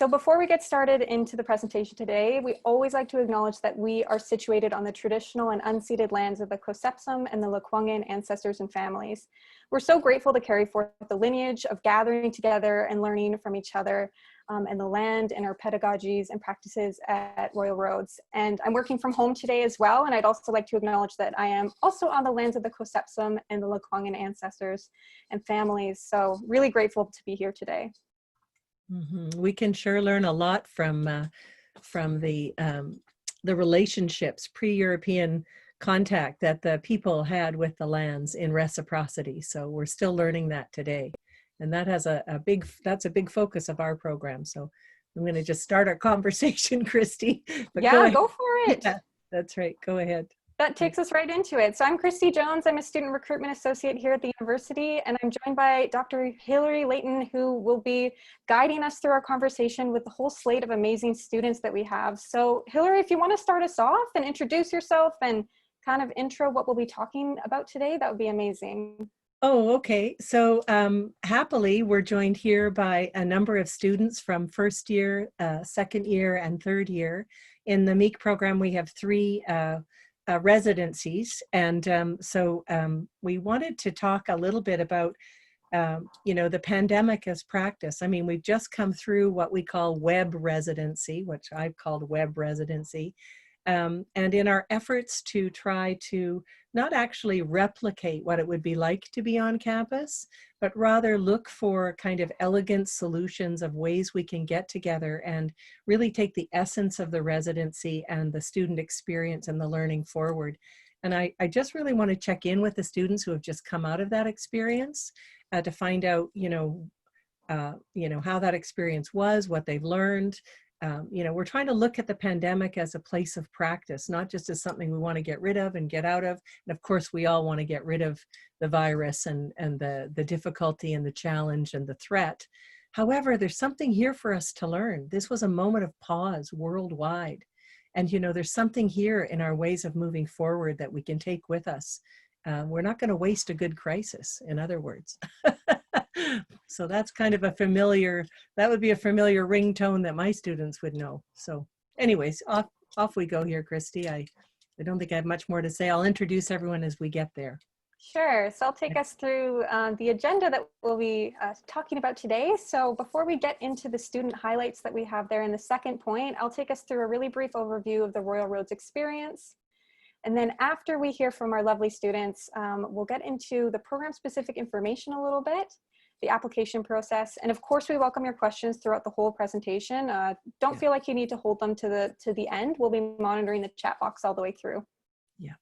So before we get started into the presentation today, we always like to acknowledge that we are situated on the traditional and unceded lands of the Cossepsum and the Lekwungen ancestors and families. We're so grateful to carry forth the lineage of gathering together and learning from each other and the land and our pedagogies and practices at Royal Roads. And I'm working from home today as well. And I'd also like to acknowledge that I am also on the lands of the Cossepsum and the Lekwungen ancestors and families. So really grateful to be here today. We can sure learn a lot from the relationships, pre-European contact that the people had with the lands in reciprocity. So we're still learning that today, and that has that's a big focus of our program. So I'm going to just start our conversation, Christy. But yeah, go for it. Yeah, that's right. Go ahead. That takes us right into it. So I'm Christy Jones. I'm a student recruitment associate here at the university, and I'm joined by Dr. Hilary Leighton, who will be guiding us through our conversation with the whole slate of amazing students that we have. So Hilary, if you want to start us off and introduce yourself and kind of intro what we'll be talking about today, that would be amazing. Oh, okay. So happily, we're joined here by a number of students from first year, second year, and third year. In the MEEK program, we have three residencies, and so we wanted to talk a little bit about the pandemic as practice. I mean, we've just come through what we call Web-Residency, which I've called Web-Residency, and in our efforts to try to not actually replicate what it would be like to be on campus, but rather look for kind of elegant solutions of ways we can get together and really take the essence of the residency and the student experience and the learning forward. And I just really want to check in with the students who have just come out of that experience to find out, how that experience was, what they've learned. We're trying to look at the pandemic as a place of practice, not just as something we want to get rid of and get out of. And of course, we all want to get rid of the virus and the difficulty and the challenge and the threat. However, there's something here for us to learn. This was a moment of pause worldwide. And, there's something here in our ways of moving forward that we can take with us. We're not going to waste a good crisis, in other words. So that's kind of that would be a familiar ringtone that my students would know. So anyways, off we go here, Christy. I don't think I have much more to say. I'll introduce everyone as we get there. Sure. So I'll take us through the agenda that we'll be talking about today. So before we get into the student highlights that we have there in the second point, I'll take us through a really brief overview of the Royal Roads experience. And then after we hear from our lovely students, we'll get into the program-specific information a little bit, the application process, and of course we welcome your questions throughout the whole presentation. Don't feel like you need to hold them to the end. We'll be monitoring the chat box all the way through. Yeah.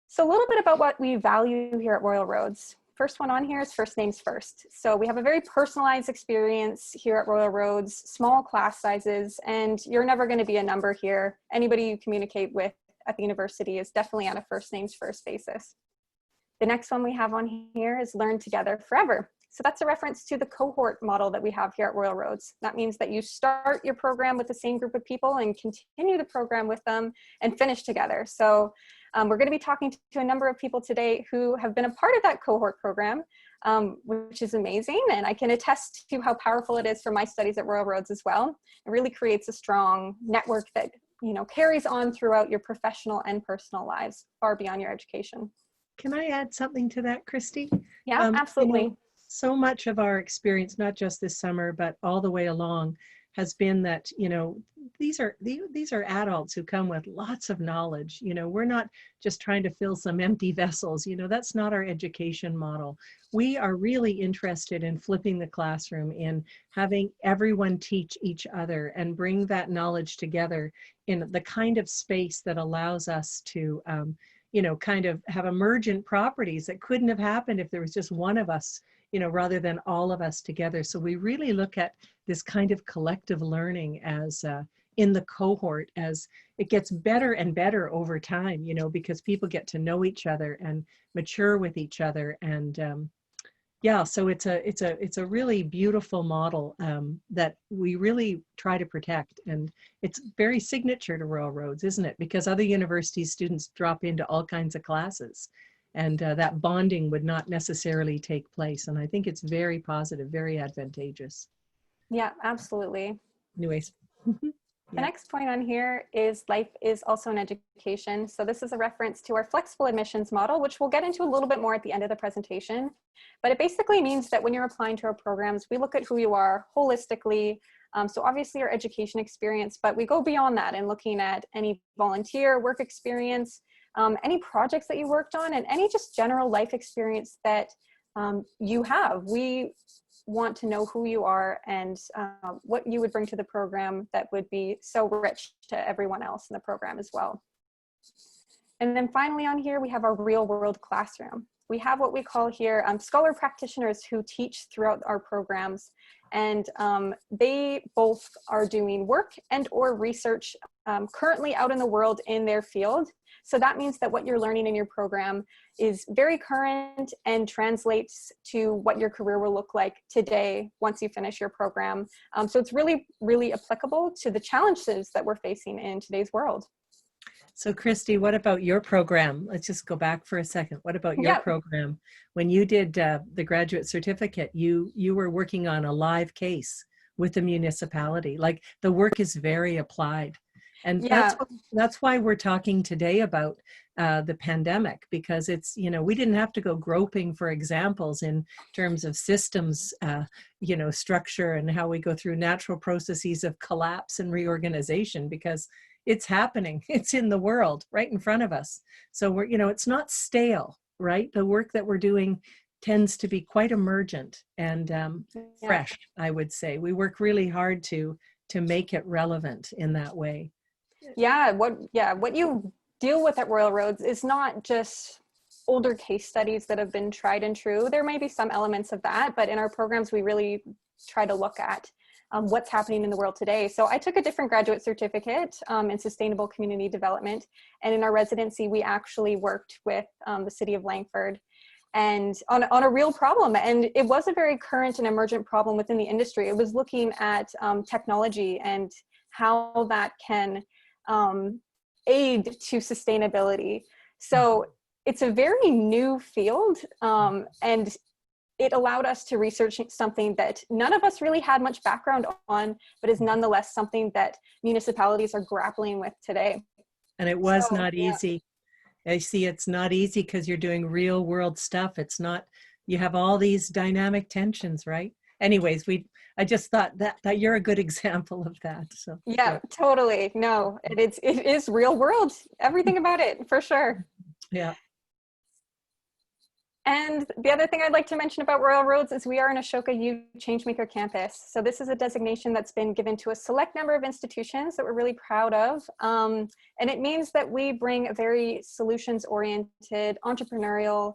So a little bit about what we value here at Royal Roads. First one on here is first names first. So we have a very personalized experience here at Royal Roads, small class sizes, and you're never going to be a number here. Anybody you communicate with at the university is definitely on a first names first basis. The next one we have on here is Learn Together Forever. So that's a reference to the cohort model that we have here at Royal Roads. That means that you start your program with the same group of people and continue the program with them and finish together. So we're going to be talking to a number of people today who have been a part of that cohort program, which is amazing. And I can attest to how powerful it is for my studies at Royal Roads as well. It really creates a strong network that carries on throughout your professional and personal lives, far beyond your education. Can I add something to that, Christy? Yeah, absolutely. So much of our experience, not just this summer, but all the way along, has been that, these are adults who come with lots of knowledge. We're not just trying to fill some empty vessels. That's not our education model. We are really interested in flipping the classroom, in having everyone teach each other and bring that knowledge together in the kind of space that allows us to, kind of have emergent properties that couldn't have happened if there was just one of us, rather than all of us together. So we really look at this kind of collective learning as in the cohort, as it gets better and better over time, because people get to know each other and mature with each other. And yeah, so it's a really beautiful model that we really try to protect. And it's very signature to Royal Roads, isn't it? Because other universities, students drop into all kinds of classes. And that bonding would not necessarily take place. And I think it's very positive, very advantageous. Yeah, absolutely. Anyways. The next point on here is life is also an education. So this is a reference to our flexible admissions model, which we'll get into a little bit more at the end of the presentation. But it basically means that when you're applying to our programs, we look at who you are holistically. So obviously your education experience, but we go beyond that and looking at any volunteer work experience, any projects that you worked on, and any just general life experience that you have. We want to know who you are and what you would bring to the program that would be so rich to everyone else in the program as well. And then finally on here, we have our real world classroom. We have what we call here scholar practitioners who teach throughout our programs, and they both are doing work and or research currently out in the world in their field. So that means that what you're learning in your program is very current and translates to what your career will look like today once you finish your program. So it's really, really applicable to the challenges that we're facing in today's world. So Christy, what about your program? Let's just go back for a second. What about your program? When you did the graduate certificate, you were working on a live case with the municipality. Like, the work is very applied. And that's why we're talking today about the pandemic, because it's, you know, we didn't have to go groping for examples in terms of systems, you know, structure and how we go through natural processes of collapse and reorganization, because it's happening. It's in the world right in front of us. So we're, you know, it's not stale, right? The work that we're doing tends to be quite emergent and fresh, I would say. We work really hard to make it relevant in that way. What you deal with at Royal Roads is not just older case studies that have been tried and true. There may be some elements of that, but in our programs, we really try to look at what's happening in the world today. So I took a different graduate certificate in sustainable community development. And in our residency, we actually worked with the city of Langford and on a real problem. And it was a very current and emergent problem within the industry. It was looking at technology and how that can aid to sustainability. So it's a very new field, and it allowed us to research something that none of us really had much background on, but is nonetheless something that municipalities are grappling with today. And it was not easy. I see it's not easy because you're doing real world stuff. It's not, you have all these dynamic tensions, right? Anyways, I just thought that you're a good example of that. So totally. No, it is real world, everything about it, for sure. Yeah. And the other thing I'd like to mention about Royal Roads is we are an Ashoka U Changemaker campus. So this is a designation that's been given to a select number of institutions that we're really proud of. And it means that we bring a very solutions-oriented, entrepreneurial,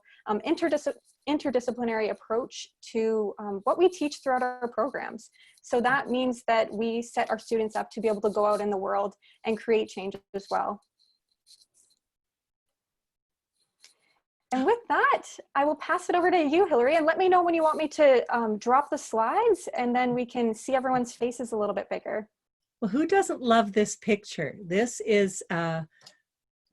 interdisciplinary approach to what we teach throughout our programs. So that means that we set our students up to be able to go out in the world and create change as well. And with that, I will pass it over to you, Hilary, and let me know when you want me to drop the slides, and then we can see everyone's faces a little bit bigger. Well, who doesn't love this picture? This is,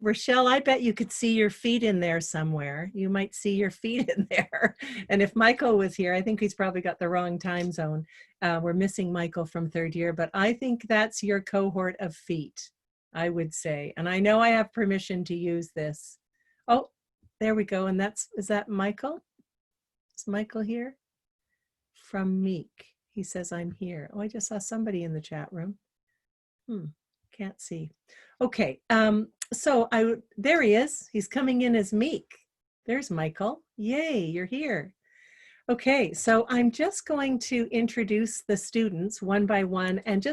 Rochelle, I bet you could see your feet in there somewhere. You might see your feet in there. And if Michael was here, I think he's probably got the wrong time zone. We're missing Michael from third year, but I think that's your cohort of feet, I would say. And I know I have permission to use this. Oh, there we go. And is that Michael? Is Michael here? From Meek. He says, I'm here. Oh, I just saw somebody in the chat room. Can't see. Okay. So there he is. He's coming in as Meek. There's Michael. Yay, you're here. Okay, so I'm just going to introduce the students one by one, and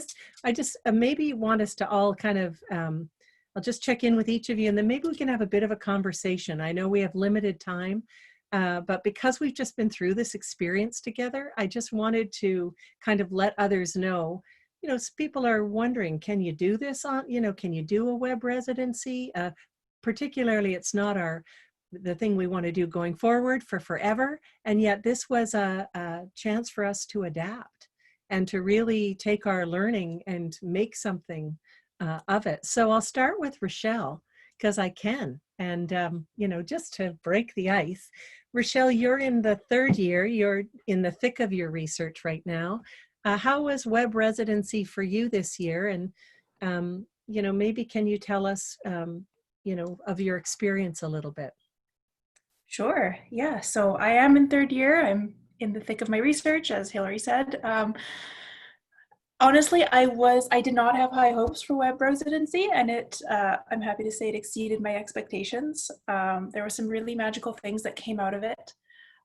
I just maybe want us to all kind of, I'll just check in with each of you, and then maybe we can have a bit of a conversation. I know we have limited time, but because we've just been through this experience together, I just wanted to kind of let others know, you know, people are wondering, can you do this on, you know, can you do a web residency? Particularly, it's not the thing we want to do going forward for forever. And yet this was a chance for us to adapt and to really take our learning and make something of it. So I'll start with Rochelle, because I can. And, you know, just to break the ice, Rochelle, you're in the third year, you're in the thick of your research right now. How was web residency for you this year? And, you know, maybe can you tell us, you know, of your experience a little bit? Sure. Yeah. So I am in third year. I'm in the thick of my research, as Hilary said. Honestly, I did not have high hopes for web residency, and I'm happy to say it exceeded my expectations. There were some really magical things that came out of it.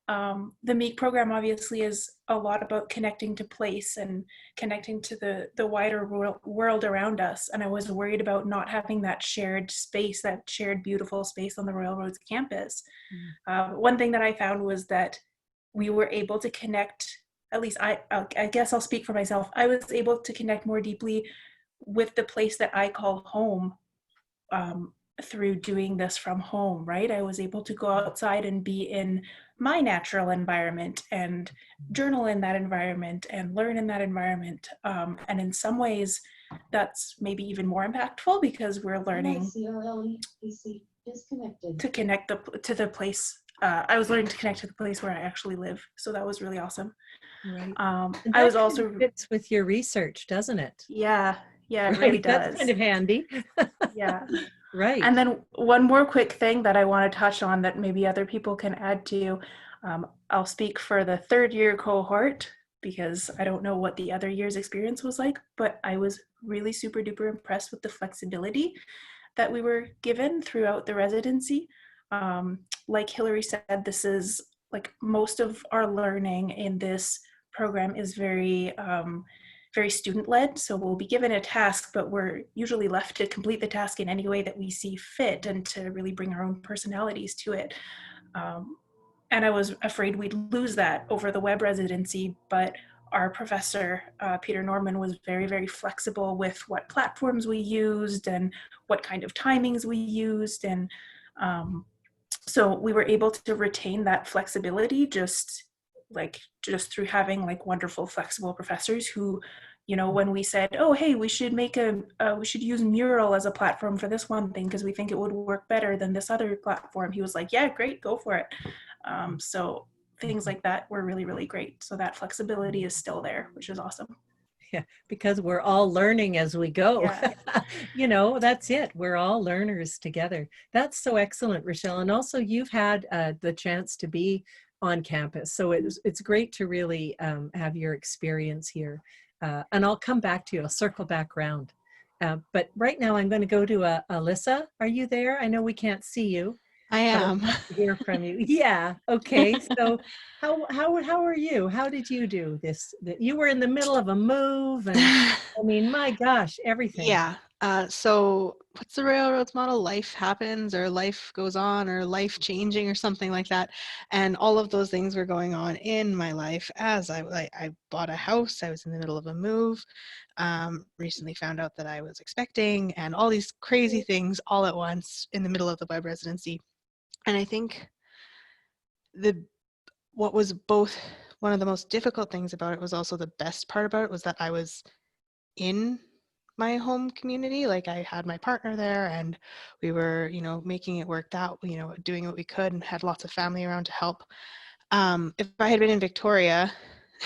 The MEEK program obviously is a lot about connecting to place and connecting to the wider world around us. And I was worried about not having that shared space, that shared beautiful space on the Royal Roads campus. One thing that I found was that we were able to connect, at least I guess I'll speak for myself, I was able to connect more deeply with the place that I call home, through doing this from home, right? I was able to go outside and be in my natural environment and journal in that environment and learn in that environment. And in some ways, that's maybe even more impactful because we're learning to connect to the place. I was learning to connect to the place where I actually live. So that was really awesome. Right. I was also fits with your research, doesn't it? Yeah, it Right. really does. That's kind of handy. Yeah. Right. And then one more quick thing that I want to touch on that maybe other people can add to. I'll speak for the third year cohort because I don't know what the other year's experience was like, but I was really super duper impressed with the flexibility that we were given throughout the residency. Like Hilary said, this is like most of our learning in this program is very student-led. So we'll be given a task, but we're usually left to complete the task in any way that we see fit and to really bring our own personalities to it. And I was afraid we'd lose that over the web residency, but our professor, Peter Norman, was very, very flexible with what platforms we used and what kind of timings we used. And so we were able to retain that flexibility just through having like wonderful flexible professors who, you know, when we said, oh hey, we should use Mural as a platform for this one thing because we think it would work better than this other platform, he was like, yeah, great, go for it. So things like that were really, really great. So that flexibility is still there, which is awesome. Yeah, because we're all learning as we go. Yeah. You know, that's it. We're all learners together. That's so excellent, Rochelle. And also you've had the chance to be on campus. So it's great to really have your experience here. And I'll come back to you. I'll circle back around. But right now I'm going to go to Alyssa. Are you there? I know we can't see you. I am. To hear from you. Yeah. Okay. So how are you? How did you do this? You were in the middle of a move and I mean, my gosh, everything. Yeah. So what's the railroads model? Life happens or life goes on or life changing or something like that. And all of those things were going on in my life as I bought a house. I was in the middle of a move. Recently found out that I was expecting and all these crazy things all at once in the middle of the web residency. And I think what was both one of the most difficult things about it was also the best part about it was that I was in my home community. Like I had my partner there and we were, you know, making it work out, you know, doing what we could and had lots of family around to help. If I had been in Victoria,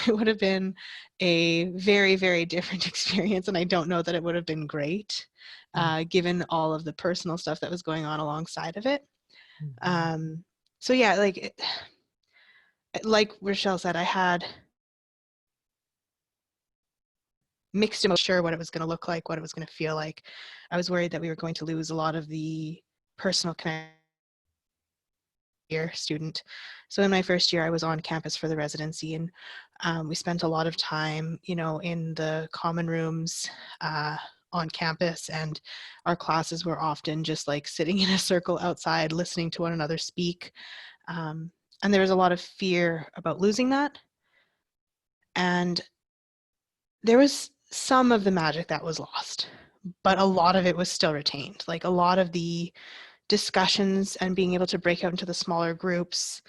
it would have been a very, very different experience. And I don't know that it would have been great, given all of the personal stuff that was going on alongside of it. So yeah, like Rochelle said, I had mixed emotions, sure what it was going to look like, what it was going to feel like. I was worried that we were going to lose a lot of the personal connection year student. So in my first year, I was on campus for the residency and we spent a lot of time, you know, in the common rooms on campus, and our classes were often just like sitting in a circle outside, listening to one another speak. And there was a lot of fear about losing that. And there was some of the magic that was lost, but a lot of it was still retained. Like a lot of the discussions and being able to break out into the smaller groups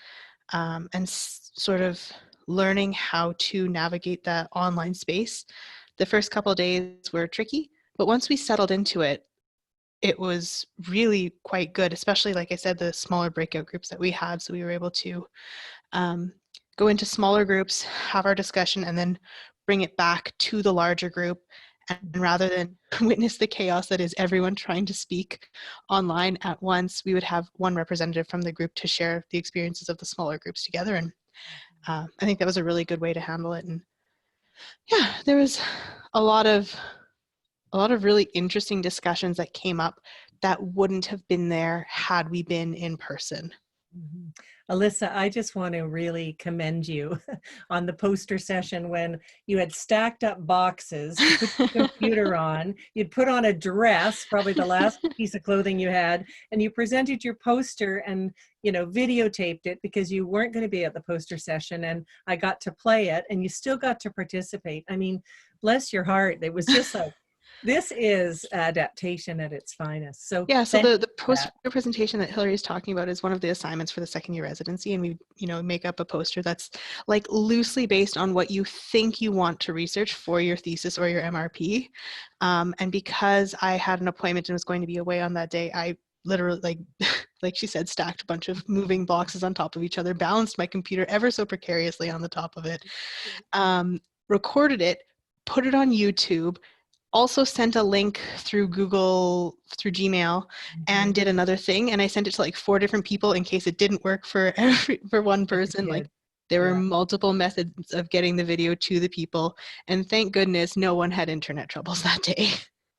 and sort of learning how to navigate that online space. The first couple of days were tricky, but once we settled into it, it was really quite good, especially, like I said, the smaller breakout groups that we had. So we were able to go into smaller groups, have our discussion, and then bring it back to the larger group. And rather than witness the chaos that is everyone trying to speak online at once, we would have one representative from the group to share the experiences of the smaller groups together. And I think that was a really good way to handle it. And yeah, there was a lot of really interesting discussions that came up that wouldn't have been there had we been in person. Mhm. Alyssa, I just want to really commend you on the poster session when you had stacked up boxes to put your computer on. You'd put on a dress, probably the last piece of clothing you had, and you presented your poster and, you know, videotaped it because you weren't going to be at the poster session, and I got to play it and you still got to participate. I mean, bless your heart. It was just like, this is adaptation at its finest. So yeah, so the poster that. presentation that Hilary is talking about is one of the assignments for the second year residency, and we, you know, make up a poster that's like loosely based on what you think you want to research for your thesis or your MRP. And because I had an appointment and was going to be away on that day, I literally, like she said, stacked a bunch of moving boxes on top of each other, balanced my computer ever so precariously on the top of it, recorded it, put it on YouTube, also sent a link through Gmail, and did another thing, and I sent it to like 4 different people in case it didn't work for one person. Like, there were multiple methods of getting the video to the people, and thank goodness no one had internet troubles that day.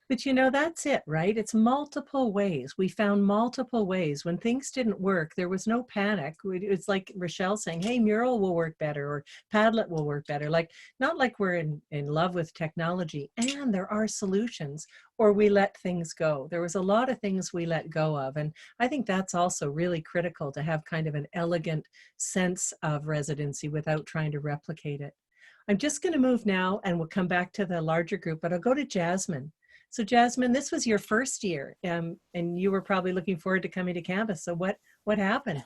But you know, that's it, right? It's multiple ways. We found multiple ways. When things didn't work, there was no panic. It's like Rochelle saying, hey, Mural will work better, or Padlet will work better. Like, not like we're in love with technology, and there are solutions, or we let things go. There was a lot of things we let go of. And I think that's also really critical, to have kind of an elegant sense of residency without trying to replicate it. I'm just going to move now, and we'll come back to the larger group, but I'll go to Jasmine. So Jasmine, this was your first year, and you were probably looking forward to coming to campus. So what happened?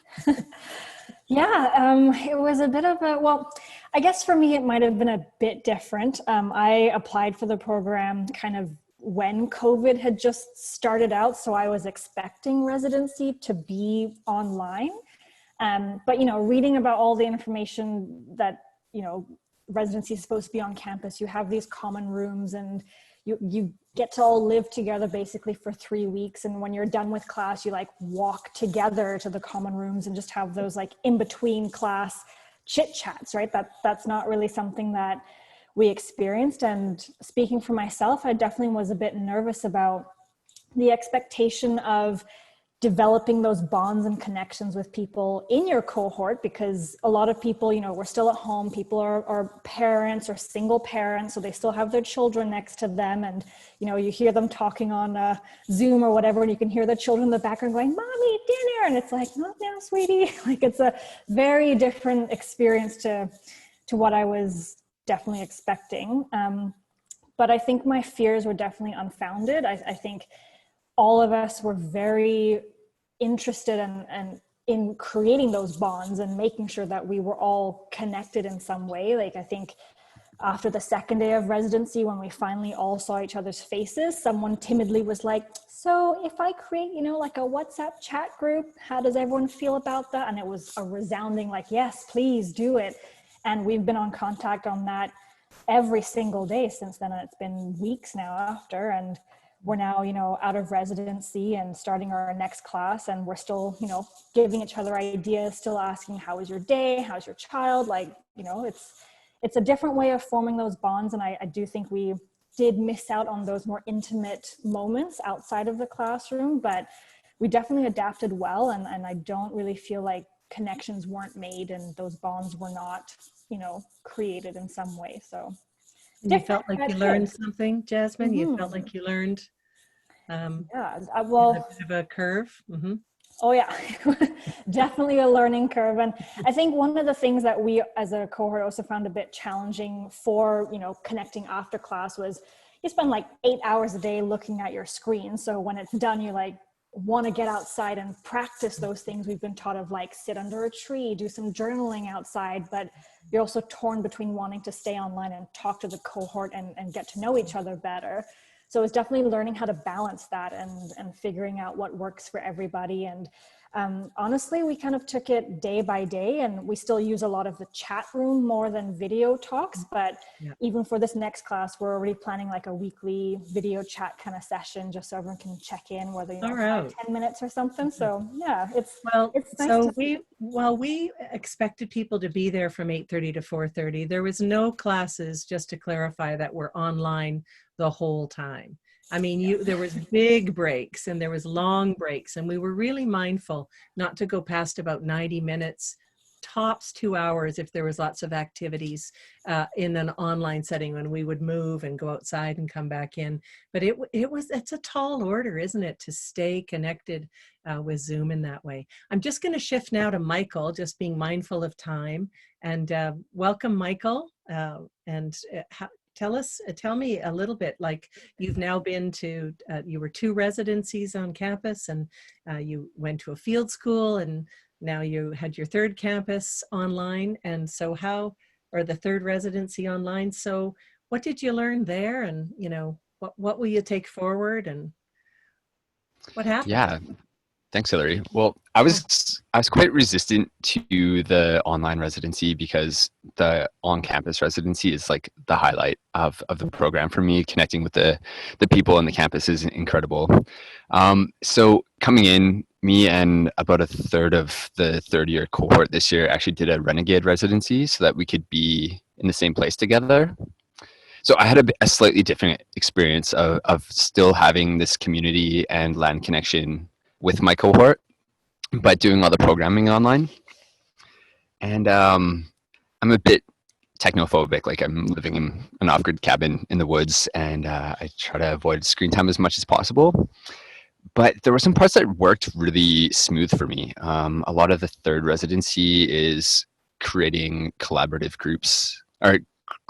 Yeah, it was a bit of a, well, I guess for me, it might have been a bit different. I applied for the program kind of when COVID had just started out. So I was expecting residency to be online. But, you know, reading about all the information that, you know, residency is supposed to be on campus, you have these common rooms, and you get to all live together basically for 3 weeks. And when you're done with class, you like walk together to the common rooms and just have those like in between class chit chats, right? That's not really something that we experienced. And speaking for myself, I definitely was a bit nervous about the expectation of developing those bonds and connections with people in your cohort, because a lot of people, you know, we're still at home. People are parents or single parents, so they still have their children next to them. And, you know, you hear them talking on Zoom or whatever, and you can hear the children in the background going, "Mommy, dinner." And it's like, "Not now, sweetie." Like, it's a very different experience to what I was definitely expecting. But I think my fears were definitely unfounded. I think all of us were very interested in creating those bonds and making sure that we were all connected in some way. Like, I think after the second day of residency, when we finally all saw each other's faces, someone timidly was like, "So if I create, you know, like a WhatsApp chat group, how does everyone feel about that?" And it was a resounding like, "Yes, please do it." And we've been on contact on that every single day since then. And it's been weeks now after, and we're now, you know, out of residency and starting our next class, and we're still, you know, giving each other ideas, still asking, "How was your day? How's your child?" Like, you know, it's a different way of forming those bonds. And I do think we did miss out on those more intimate moments outside of the classroom, but we definitely adapted well. And I don't really feel like connections weren't made and those bonds were not, you know, created in some way. So you felt like you learned something, Jasmine? Mm-hmm. You felt like you learned yeah, well, a bit of a curve? Mm-hmm. Oh yeah, definitely a learning curve. And I think one of the things that we as a cohort also found a bit challenging for, you know, connecting after class was you spend like 8 hours a day looking at your screen. So when it's done, you like want to get outside and practice those things we've been taught of, like sit under a tree, do some journaling outside, but you're also torn between wanting to stay online and talk to the cohort and get to know each other better. So it's definitely learning how to balance that and figuring out what works for everybody. And Honestly, we kind of took it day by day, and we still use a lot of the chat room more than video talks. But Yeah. even for this next class, we're already planning like a weekly video chat kind of session, just so everyone can check in, whether, you know, All right. 5-10 minutes or something. So yeah, it's Well, nice so to we expected people to be there from 8:30 to 4:30. There was no classes, just to clarify, that were online the whole time. I mean, there was big breaks and there was long breaks, and we were really mindful not to go past about 90 minutes, tops 2 hours if there was lots of activities in an online setting, when we would move and go outside and come back in. But it's a tall order, isn't it, to stay connected with Zoom in that way. I'm just going to shift now to Michael, just being mindful of time. And welcome, Michael. Tell me a little bit, like, you've now been to, you were 2 residencies on campus, and you went to a field school, and now you had your 3rd campus online. And so or the 3rd residency online. So what did you learn there? And, you know, what will you take forward, and what happened? Yeah, thanks, Hilary. Well, I was quite resistant to the online residency because the on-campus residency is like the highlight of the program for me. Connecting with the people on the campus is incredible. So coming in, me and about a third of the 3rd-year cohort this year actually did a renegade residency so that we could be in the same place together. So I had a slightly different experience of still having this community and land connection with my cohort, but doing all the programming online. And I'm a bit technophobic. Like, I'm living in an off-grid cabin in the woods, and I try to avoid screen time as much as possible. But there were some parts that worked really smooth for me. A lot of the 3rd residency is creating collaborative groups or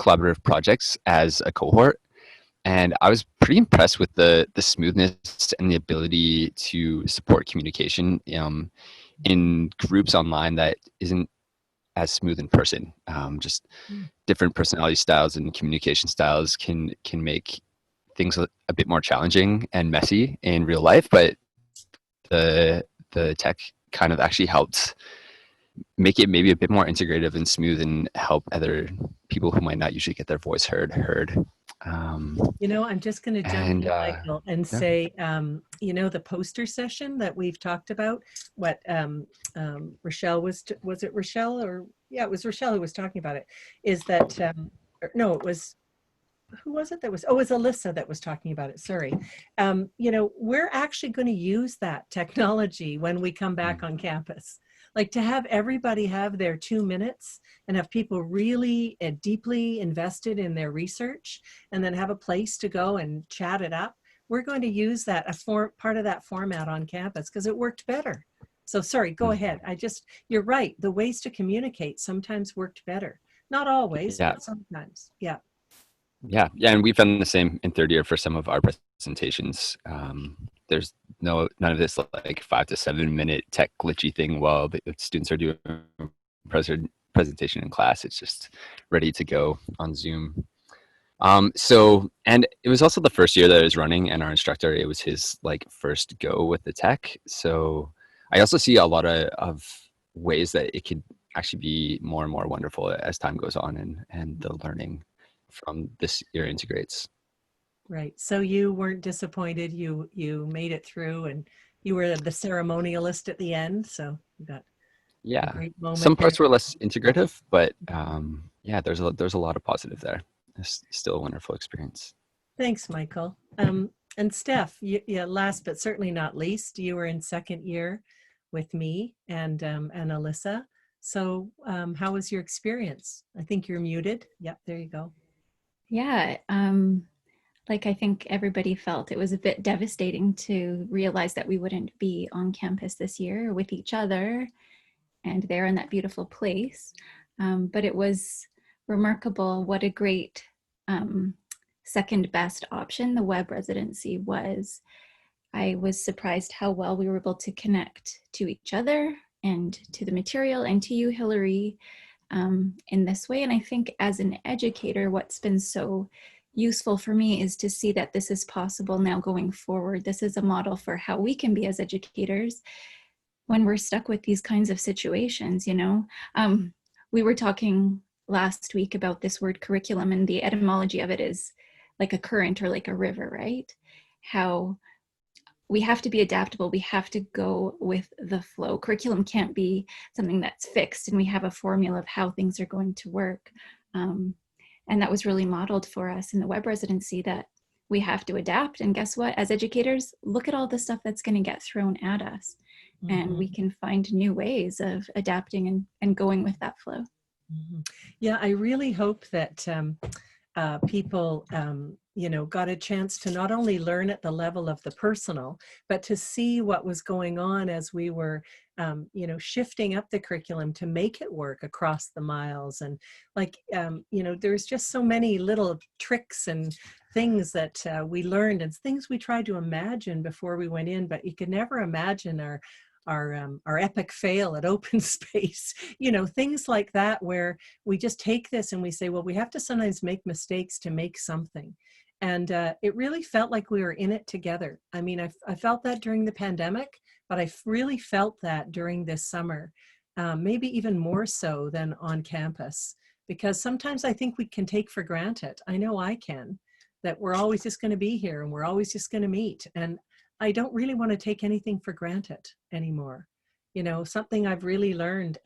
collaborative projects as a cohort. And I was pretty impressed with the smoothness and the ability to support communication in groups online that isn't as smooth in person. Just different personality styles and communication styles can make things a bit more challenging and messy in real life, but the tech kind of actually helped make it maybe a bit more integrative and smooth, and help other people who might not usually get their voice heard. You know, I'm just going to jump in, Michael, and yeah. say, you know, the poster session that we've talked about, what Rochelle was it Rochelle, or yeah, it was Rochelle who was talking about it, is that, no, it was, who was it that was, oh, it was Alyssa that was talking about it, sorry. You know, we're actually going to use that technology when we come back on campus. Like, to have everybody have their 2 minutes and have people really deeply invested in their research, and then have a place to go and chat it up. We're going to use that, part of that format on campus, because it worked better. So sorry, go ahead. You're right. The ways to communicate sometimes worked better. Not always, but sometimes. Yeah. Yeah, and we've done the same in 3rd year for some of our presentations. There's none of this like 5 to 7 minute tech glitchy thing while the students are doing presentation in class. It's just ready to go on Zoom. So, and it was also the first year that I was running, and our instructor, it was his like first go with the tech. So I also see a lot of ways that it could actually be more and more wonderful as time goes on, and the learning from this year integrates. Right. So you weren't disappointed. You made it through, and you were the ceremonialist at the end. So you got a great moment. Some parts were less integrative, but yeah, there's a lot of positive there. It's still a wonderful experience. Thanks, Michael. And Steph, yeah, last but certainly not least, you were in 2nd year with me and Alyssa. So how was your experience? I think you're muted. Yep, there you go. Yeah, like I think everybody felt, it was a bit devastating to realize that we wouldn't be on campus this year with each other and there in that beautiful place. But it was remarkable what a great second best option the web residency was. I was surprised how well we were able to connect to each other and to the material, and to you, Hilary, in this way. And I think as an educator, what's been so useful for me is to see that this is possible now going forward. This is a model for how we can be as educators. when we're stuck with these kinds of situations, you know. We were talking last week about this word curriculum, and the etymology of it is like a current or like a river, right? How we have to be adaptable. We have to go with the flow. Curriculum can't be something that's fixed and we have a formula of how things are going to work. And that was really modeled for us in the web residency, that we have to adapt. And guess what? As educators, look at all the stuff that's going to get thrown at us. Mm-hmm. And we can find new ways of adapting and going with that flow. Mm-hmm. Yeah, I really hope that people, got a chance to not only learn at the level of the personal, but to see what was going on as we were, shifting up the curriculum to make it work across the miles. And there's just so many little tricks and things that we learned, and things we tried to imagine before we went in, but you could never imagine our epic fail at open space, things like that, where we just take this and we say, well, we have to sometimes make mistakes to make something. And it really felt like we were in it together. I mean, I felt that during the pandemic, but I really felt that during this summer, maybe even more so than on campus, because sometimes I think we can take for granted, I know I can, that we're always just going to be here and we're always just going to meet. And I don't really want to take anything for granted anymore. Something I've really learned,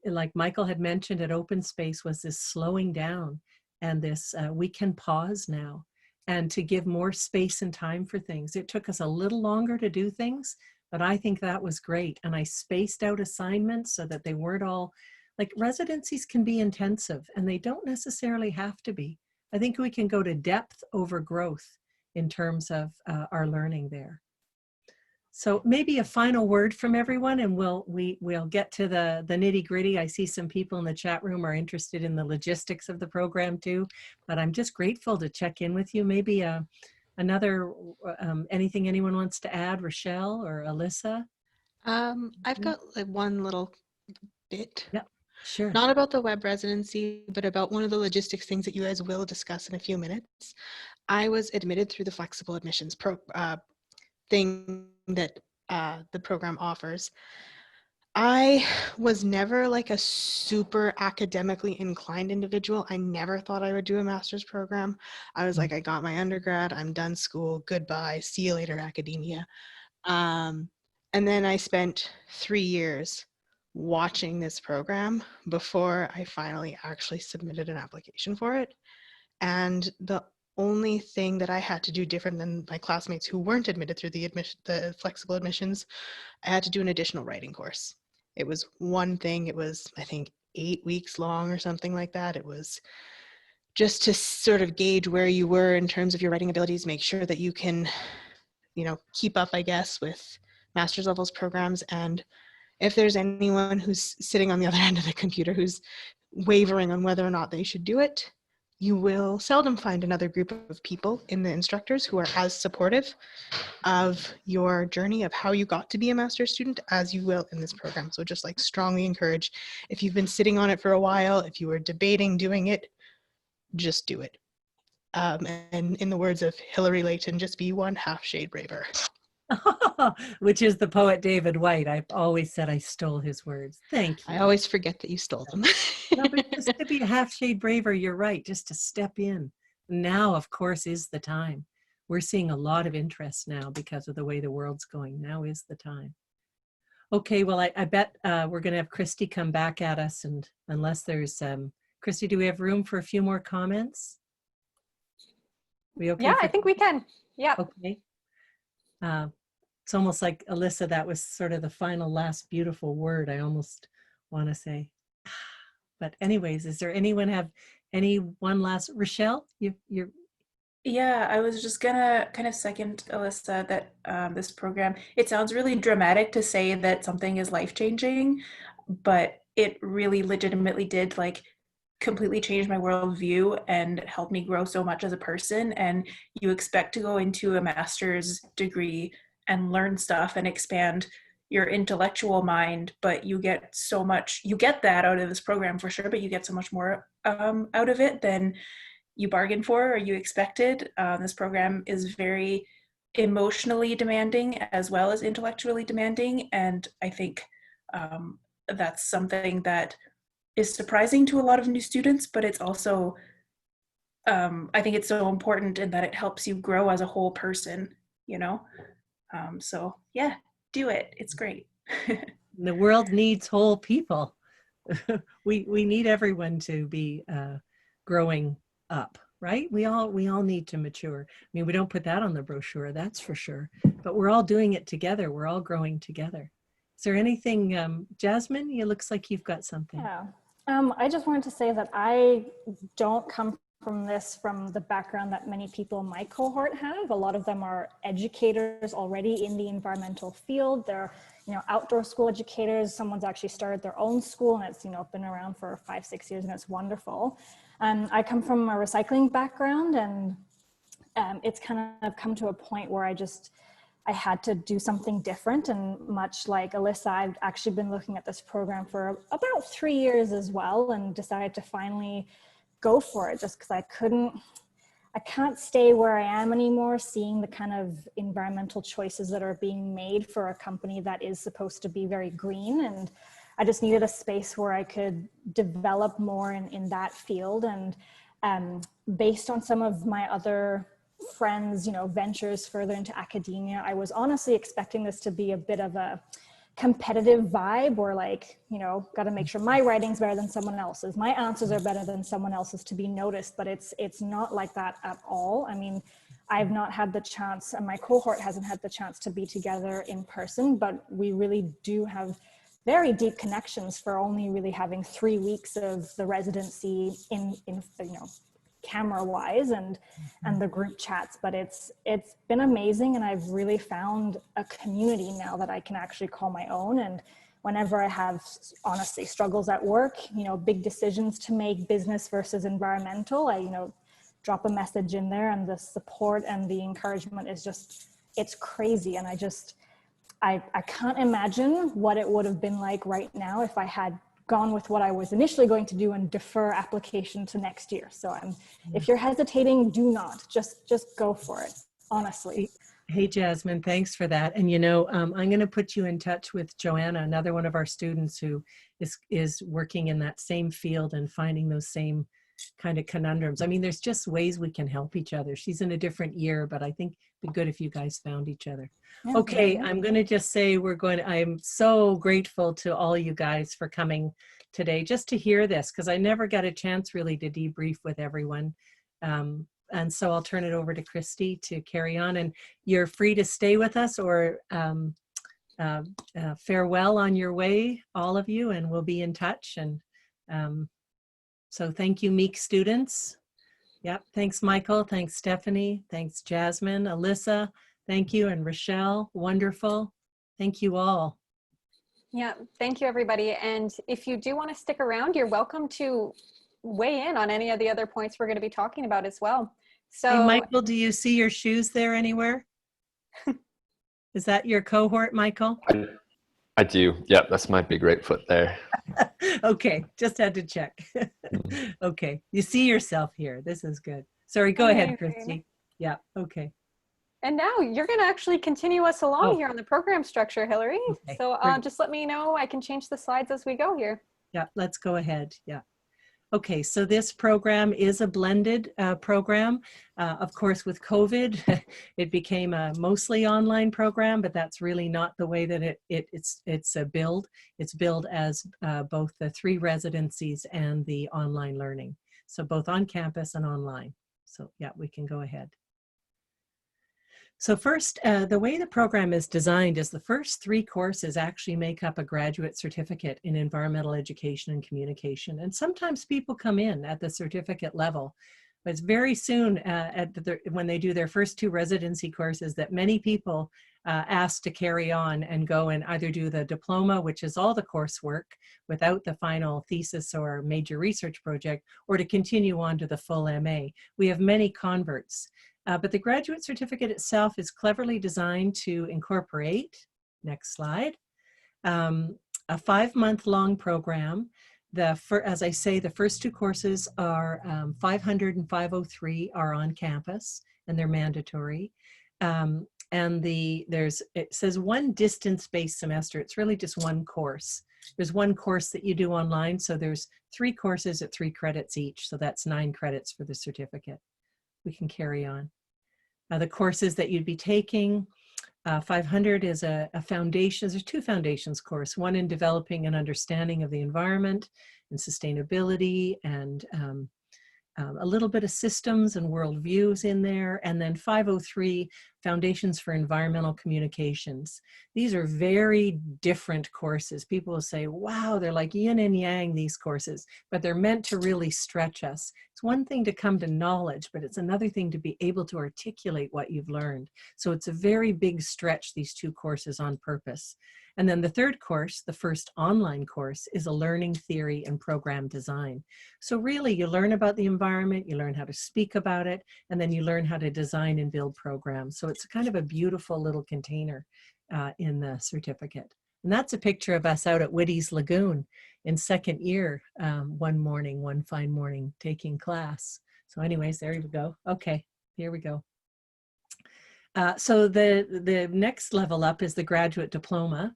like Michael had mentioned at Open Space, was this slowing down and this we can pause now and to give more space and time for things. It took us a little longer to do things, but I think that was great. And I spaced out assignments so that they weren't all, like, residencies can be intensive and they don't necessarily have to be. I think we can go to depth over growth in terms of our learning there. So maybe a final word from everyone, and we'll get to the nitty gritty. I see some people in the chat room are interested in the logistics of the program too, but I'm just grateful to check in with you. Maybe another anything anyone wants to add, Rochelle or Alyssa? I've got like one little bit. Yeah, sure. Not about the web residency, but about one of the logistics things that you guys will discuss in a few minutes. I was admitted through the flexible admissions thing that the program offers. I was never like a super academically inclined individual. I never thought I would do a master's program. I was like, I got my undergrad, I'm done school, goodbye, see you later, academia. And then I spent 3 years watching this program before I finally actually submitted an application for it. And the only thing that I had to do different than my classmates who weren't admitted through the flexible admissions, I had to do an additional writing course. It was one thing. It was, I think, 8 weeks long or something like that. It was just to sort of gauge where you were in terms of your writing abilities, make sure that you can, keep up, I guess, with master's levels programs. And if there's anyone who's sitting on the other end of the computer who's wavering on whether or not they should do it, you will seldom find another group of people in the instructors who are as supportive of your journey of how you got to be a master's student as you will in this program. So just like strongly encourage, if you've been sitting on it for a while, if you were debating doing it, just do it. And in the words of Hilary Leighton, just be one half shade braver. Which is the poet David White. I've always said I stole his words. Thank you. I always forget that you stole them. No, but just to be a half shade braver, you're right, just to step in. Now, of course, is the time. We're seeing a lot of interest now because of the way the world's going. Now is the time. Okay, well, I bet we're going to have Christy come back at us, and unless there's, Christy, do we have room for a few more comments? We okay? Yeah, I think we can. Yeah. Okay. It's almost like, Alyssa, that was sort of the final last beautiful word, I almost want to say. But anyways, is there anyone have one last, Rochelle, you're. Yeah, I was just gonna kind of second Alyssa that this program, it sounds really dramatic to say that something is life-changing, but it really legitimately did like completely change my worldview and helped me grow so much as a person. And you expect to go into a master's degree and learn stuff and expand your intellectual mind, but you get so much, you get that out of this program for sure, but you get so much more out of it than you bargained for or you expected. This program is very emotionally demanding as well as intellectually demanding. And I think that's something that is surprising to a lot of new students, but it's also, I think it's so important in that it helps you grow as a whole person, you know? So yeah, do it. It's great. The world needs whole people. we need everyone to be growing up, right? We all need to mature. I mean, we don't put that on the brochure, that's for sure, but we're all doing it together. We're all growing together. Is there anything, Jasmine, it looks like you've got something. Yeah. I just wanted to say that I don't come from the background that many people in my cohort have. A lot of them are educators already in the environmental field. They're, outdoor school educators. Someone's actually started their own school, and it's, been around for 5-6 years, and it's wonderful. I come from a recycling background, and it's kind of come to a point where I had to do something different. And much like Alyssa, I've actually been looking at this program for about 3 years as well, and decided to finally go for it just because I can't stay where I am anymore, seeing the kind of environmental choices that are being made for a company that is supposed to be very green. And I just needed a space where I could develop more in that field. And based on some of my other friends, ventures further into academia, I was honestly expecting this to be a bit of a competitive vibe, or got to make sure my writing's better than someone else's, my answers are better than someone else's to be noticed. But it's not like that at all. I mean, I've not had the chance, and my cohort hasn't had the chance to be together in person, but we really do have very deep connections for only really having 3 weeks of the residency in camera wise and the group chats. But it's been amazing, and I've really found a community now that I can actually call my own. And whenever I have honestly struggles at work, big decisions to make, business versus environmental, I drop a message in there, and the support and the encouragement is just, it's crazy. And I can't imagine what it would have been like right now if I had gone with what I was initially going to do and defer application to next year. So if you're hesitating, do not, just go for it, honestly. Hey, Jasmine, thanks for that. And I'm going to put you in touch with Joanna, another one of our students who is working in that same field and finding those same kind of conundrums. I mean, there's just ways we can help each other. She's in a different year, but I think it'd be good if you guys found each other. Yeah, okay, yeah. I'm going to just say I'm so grateful to all you guys for coming today just to hear this, because I never got a chance really to debrief with everyone. And so I'll turn it over to Christy to carry on, and you're free to stay with us or farewell on your way, all of you, and we'll be in touch. And so thank you, Meek students. Yep, thanks Michael, thanks Stephanie, thanks Jasmine, Alyssa, thank you, and Rochelle, wonderful. Thank you all. Yeah, thank you everybody. And if you do want to stick around, you're welcome to weigh in on any of the other points we're going to be talking about as well. So hey, Michael, do you see your shoes there anywhere? Is that your cohort, Michael? I do. Yep, that's my big right foot there. Okay, just had to check. Okay, you see yourself here. This is good. Sorry, go ahead, Christy. Yeah, okay. And now you're going to actually continue us along here on the program structure, Hilary. Okay, so just let me know. I can change the slides as we go here. Yeah, let's go ahead. Yeah. Okay, so this program is a blended program. Of course, with COVID, it became a mostly online program, but that's really not the way that it's a build. It's billed as both the 3 residencies and the online learning. So both on campus and online. So yeah, we can go ahead. So first, the way the program is designed is the first 3 courses actually make up a graduate certificate in environmental education and communication. And sometimes people come in at the certificate level, but it's very soon when they do their first 2 residency courses that many people ask to carry on and go and either do the diploma, which is all the coursework without the final thesis or major research project, or to continue on to the full MA. We have many converts. But the graduate certificate itself is cleverly designed to incorporate, next slide, a 5-month-long program. As I say, the first 2 courses are 500 and 503 are on campus, and they're mandatory. and it says one distance-based semester. It's really just one course. There's one course that you do online. So there's 3 courses at 3 credits each. So that's 9 credits for the certificate. We can carry on. The courses that you'd be taking, 500 is a foundation. There's 2 foundations course, one in developing an understanding of the environment and sustainability, and a little bit of systems and worldviews in there. And then 503, Foundations for Environmental Communications. These are very different courses. People will say, wow, they're like yin and yang, these courses, but they're meant to really stretch us. It's one thing to come to knowledge, but it's another thing to be able to articulate what you've learned. So it's a very big stretch, these 2 courses on purpose. And then the 3rd course, the first online course, is a learning theory and program design. So really you learn about the environment, you learn how to speak about it, and then you learn how to design and build programs. So it's kind of a beautiful little container in the certificate. And that's a picture of us out at Whitty's Lagoon in 2nd year, one fine morning, taking class. So anyways, there we go. Okay, here we go. So the next level up is the graduate diploma.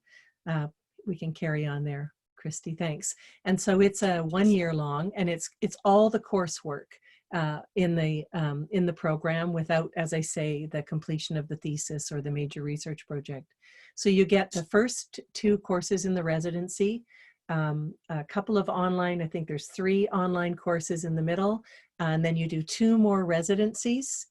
We can carry on there, Christy, thanks. And so it's a 1 year long, and it's all the coursework in the program without, as I say, the completion of the thesis or the major research project. So you get the first 2 courses in the residency, a couple of online, I think there's 3 online courses in the middle, and then you do 2 more residencies,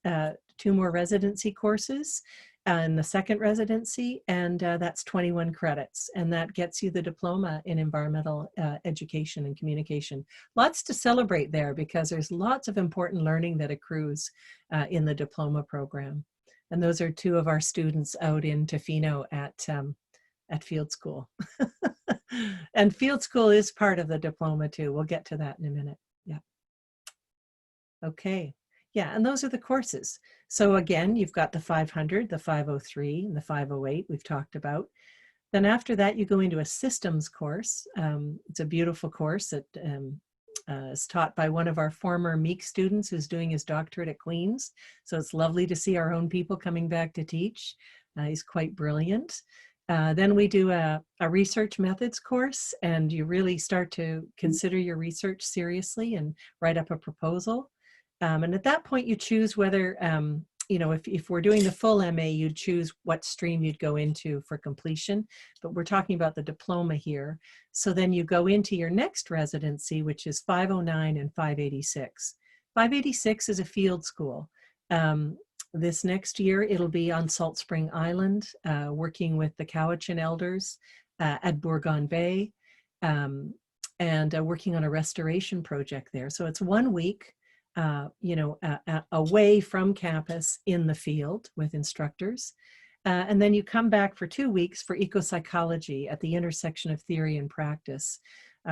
2 more residency courses in the 2nd residency, and that's 21 credits, and that gets you the diploma in environmental education and communication. Lots to celebrate there, because there's lots of important learning that accrues in the diploma program. And those are 2 of our students out in Tofino at Field School. And Field School is part of the diploma too. We'll get to that in a minute. Yeah. Okay. Yeah, and those are the courses. So again, you've got the 500, the 503, and the 508 we've talked about. Then after that, you go into a systems course. It's a beautiful course that is taught by one of our former Meek students who's doing his doctorate at Queen's. So it's lovely to see our own people coming back to teach. He's quite brilliant. Then we do a research methods course, and you really start to consider your research seriously and write up a proposal. And at that point, you choose whether, if we're doing the full MA, you'd choose what stream you'd go into for completion. But we're talking about the diploma here. So then you go into your next residency, which is 509 and 586. 586 is a field school. This next year, it'll be on Salt Spring Island, working with the Cowichan elders at Bourgogne Bay, and working on a restoration project there. So it's 1 week. Away from campus in the field with instructors. And then you come back for 2 weeks for eco-psychology at the intersection of theory and practice,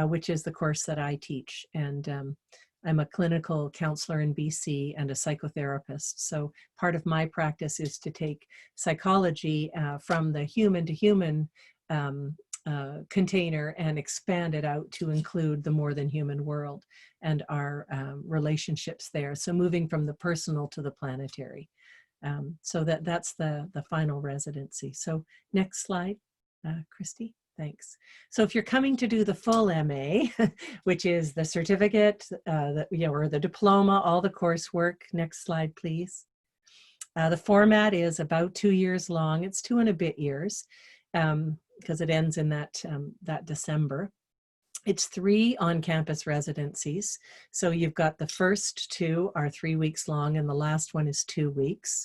which is the course that I teach. And I'm a clinical counselor in BC and a psychotherapist. So part of my practice is to take psychology from the human to human container and expand it out to include the more than human world and our relationships there. So moving from the personal to the planetary. So that's the final residency. So next slide, Christy, thanks. So if you're coming to do the full MA, which is the certificate, or the diploma, all the coursework, next slide, please. The format is about 2 years long. It's 2 and a bit years. Because it ends in that December. It's 3 on-campus residencies. So you've got the first 2 are 3 weeks long, and the last one is 2 weeks.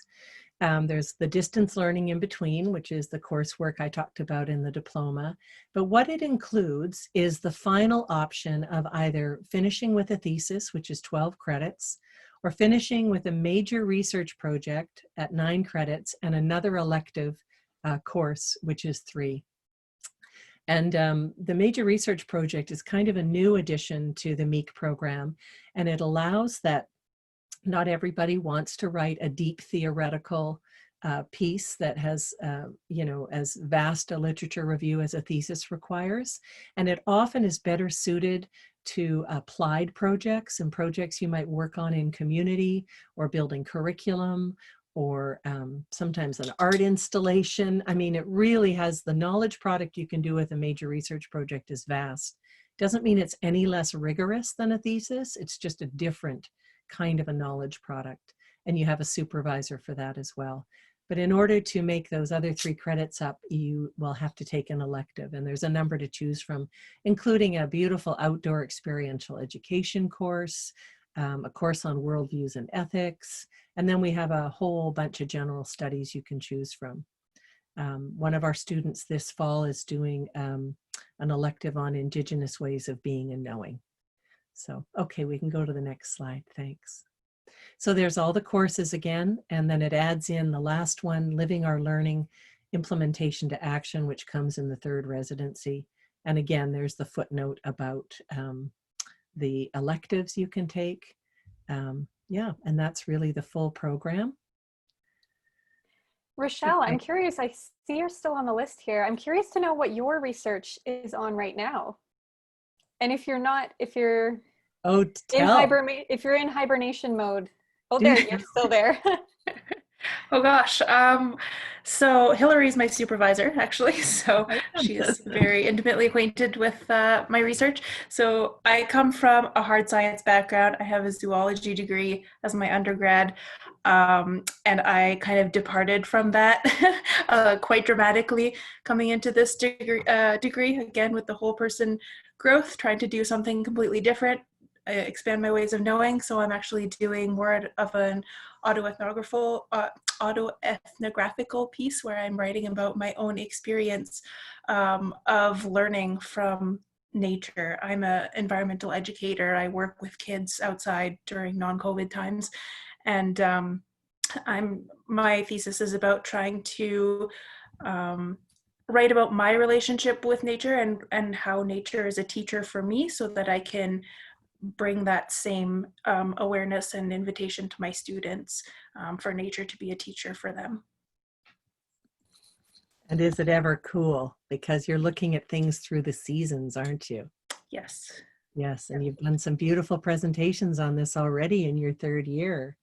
There's the distance learning in between, which is the coursework I talked about in the diploma. But what it includes is the final option of either finishing with a thesis, which is 12 credits, or finishing with a major research project at 9 credits and another elective course, which is 3. And the major research project is kind of a new addition to the MEEK program, and it allows that not everybody wants to write a deep theoretical piece that has, as vast a literature review as a thesis requires. And it often is better suited to applied projects and projects you might work on in community or building curriculum or sometimes an art installation. I mean, it really has, the knowledge product you can do with a major research project is vast. Doesn't mean it's any less rigorous than a thesis. It's just a different kind of a knowledge product. And you have a supervisor for that as well. But in order to make those other 3 credits up, you will have to take an elective. And there's a number to choose from, including a beautiful outdoor experiential education course, a course on worldviews and ethics. And then we have a whole bunch of general studies you can choose from. One of our students this fall is doing an elective on Indigenous ways of being and knowing. So, okay, we can go to the next slide. Thanks. So there's all the courses again, and then it adds in the last one, Living Our Learning, Implementation to Action, which comes in the 3rd residency. And again, there's the footnote about the electives you can take. Yeah, and that's really the full program. Rochelle, Okay. I'm curious, I see you're still on the list here. I'm curious to know what your research is on right now. And if you're not, if you're Oh, if you're in hibernation mode. Oh, there, you're still there. Oh gosh. So Hilary's my supervisor, actually. So she is very intimately acquainted with my research. So I come from a hard science background. I have a zoology degree as my undergrad. And I kind of departed from that quite dramatically coming into this degree, again, with the whole person growth, trying to do something completely different, expand my ways of knowing. So I'm actually doing more of an autoethnographical piece where I'm writing about my own experience of learning from nature. I'm an environmental educator. I work with kids outside during non-COVID times. And my thesis is about trying to write about my relationship with nature and how nature is a teacher for me, so that I can bring that same awareness and invitation to my students for nature to be a teacher for them. And is it ever cool? Because you're looking at things through the seasons, aren't you? Yes. Yes, and you've done some beautiful presentations on this already in your 3rd year,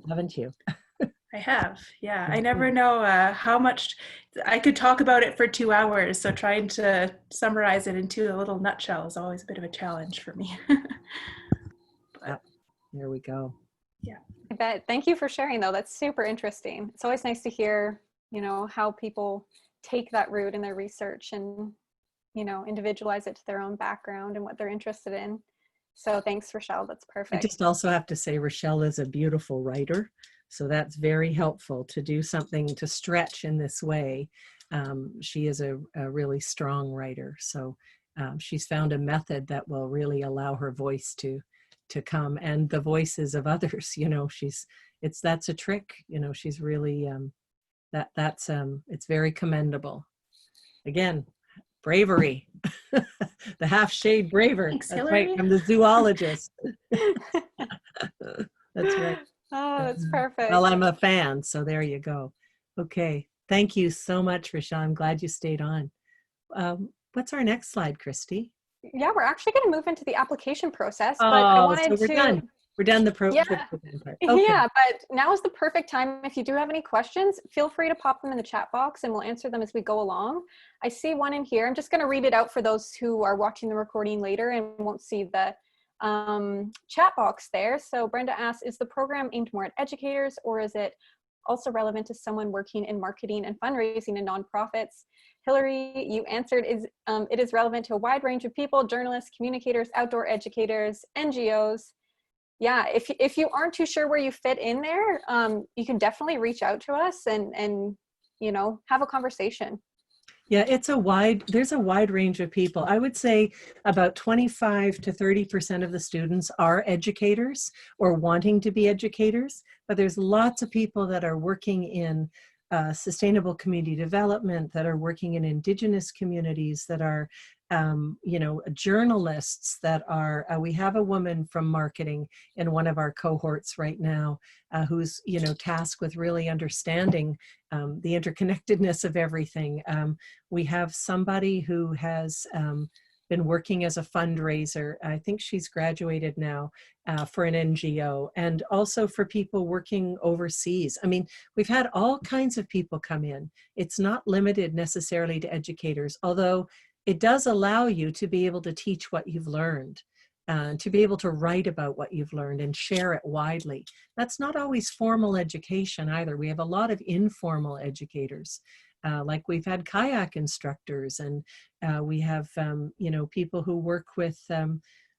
haven't you? I have, yeah. I never know how much, I could talk about it for 2 hours, so trying to summarize it into a little nutshell is always a bit of a challenge for me. Yep. There we go. Yeah. I bet. Thank you for sharing, though. That's super interesting. It's always nice to hear, you know, how people take that route in their research and, you know, individualize it to their own background and what they're interested in. So thanks, Rochelle. That's perfect. I just also have to say Rochelle is a beautiful writer. So that's very helpful to do something to stretch in this way. She is a really strong writer. So she's found a method that will really allow her voice to come, and the voices of others. You know, that's a trick. You know, she's really it's very commendable. Again, bravery, the half shade braver. Thanks, That's Hilary. right. I'm the zoologist. That's right. Oh, that's perfect. Well, I'm a fan, so there you go. Okay, thank you so much, Rochelle. I'm glad you stayed on. What's our next slide, Christy? Yeah, we're actually going to move into the application process, but I wanted so we're done. We're done the Yeah. part. Okay. Yeah, but now is the perfect time. If you do have any questions, feel free to pop them in the chat box and we'll answer them as we go along. I see one in here. I'm just going to read it out for those who are watching the recording later and won't see the chat box there. So Brenda asks, is the program aimed more at educators, or is it also relevant to someone working in marketing and fundraising in nonprofits? Hilary, you answered, it is relevant to a wide range of people: journalists, communicators, outdoor educators, NGOs. Yeah, if you aren't too sure where you fit in there, you can definitely reach out to us and you know, have a conversation. Yeah, there's a wide range of people. I would say about 25 to 30% of the students are educators or wanting to be educators, but there's lots of people that are working in sustainable community development, that are working in Indigenous communities, that are you know, journalists, that are, we have a woman from marketing in one of our cohorts right now who's, you know, tasked with really understanding the interconnectedness of everything. We have somebody who has been working as a fundraiser. I think she's graduated now for an NGO, and also for people working overseas. I mean, we've had all kinds of people come in. It's not limited necessarily to educators, although it does allow you to be able to teach what you've learned, to be able to write about what you've learned and share it widely. That's not always formal education either. We have a lot of informal educators. Like we've had kayak instructors, and we have, you know, people who work with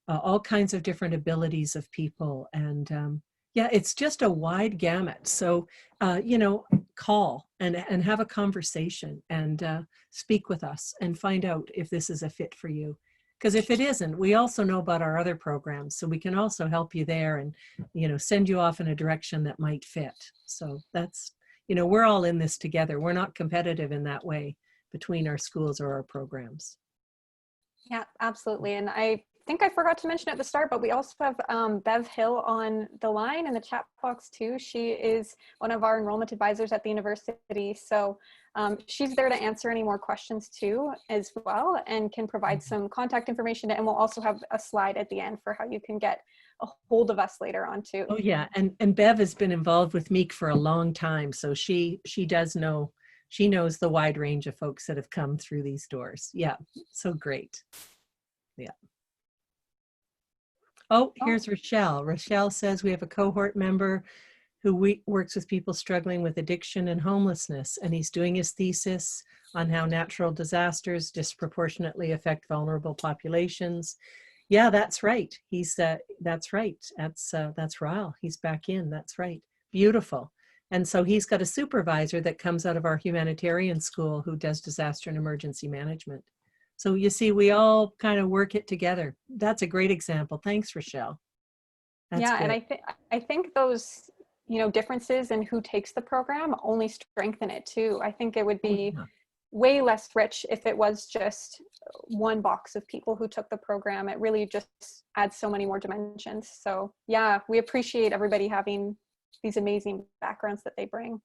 all kinds of different abilities of people. And yeah, it's just a wide gamut. So, you know, call and have a conversation and speak with us and find out if this is a fit for you. Because if it isn't, we also know about our other programs. So we can also help you there and, you know, send you off in a direction that might fit. So that's, you know, we're all in this together. We're not competitive in that way between our schools or our programs. Yeah, absolutely. And I think I forgot to mention at the start, but we also have Bev Hill on the line in the chat box too. She is one of our enrollment advisors at the university. So she's there to answer any more questions too as well, and can provide some contact information. And we'll also have a slide at the end for how you can get a hold of us later on too. Oh yeah, and Bev has been involved with Meek for a long time, so she does know, she knows the wide range of folks that have come through these doors. Yeah, so great. Yeah. Oh, here's Rochelle. Rochelle says we have a cohort member who works with people struggling with addiction and homelessness, and he's doing his thesis on how natural disasters disproportionately affect vulnerable populations. Yeah, that's right. That's right. That's Ryle. He's back in. That's right. Beautiful. And so he's got a supervisor that comes out of our humanitarian school who does disaster and emergency management. So you see, we all kind of work it together. That's a great example. Thanks, Rochelle. That's yeah, good. and I think those, you know, differences in who takes the program only strengthen it too. I think it would be way less rich if it was just one box of people who took the program. It really just adds so many more dimensions. So yeah, we appreciate everybody having these amazing backgrounds that they bring.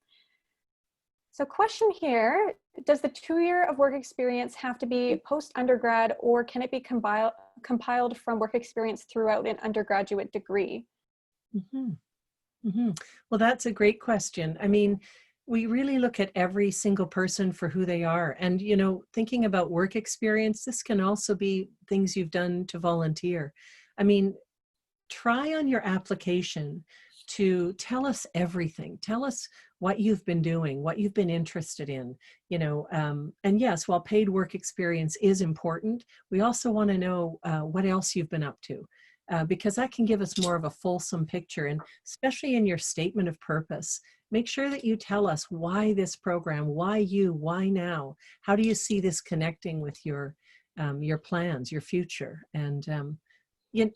So question here, does the 2-year of work experience have to be post-undergrad, or can it be compiled from work experience throughout an undergraduate degree? Mm-hmm. Mm-hmm. Well, that's a great question. I mean, we really look at every single person for who they are. And, you know, thinking about work experience, this can also be things you've done to volunteer. I mean, try on your application to tell us everything. Tell us what you've been doing, what you've been interested in, you know, and yes, while paid work experience is important, we also want to know what else you've been up to. Because that can give us more of a fulsome picture. And especially in your statement of purpose, make sure that you tell us why this program, why you, why now? How do you see this connecting with your plans, your future? And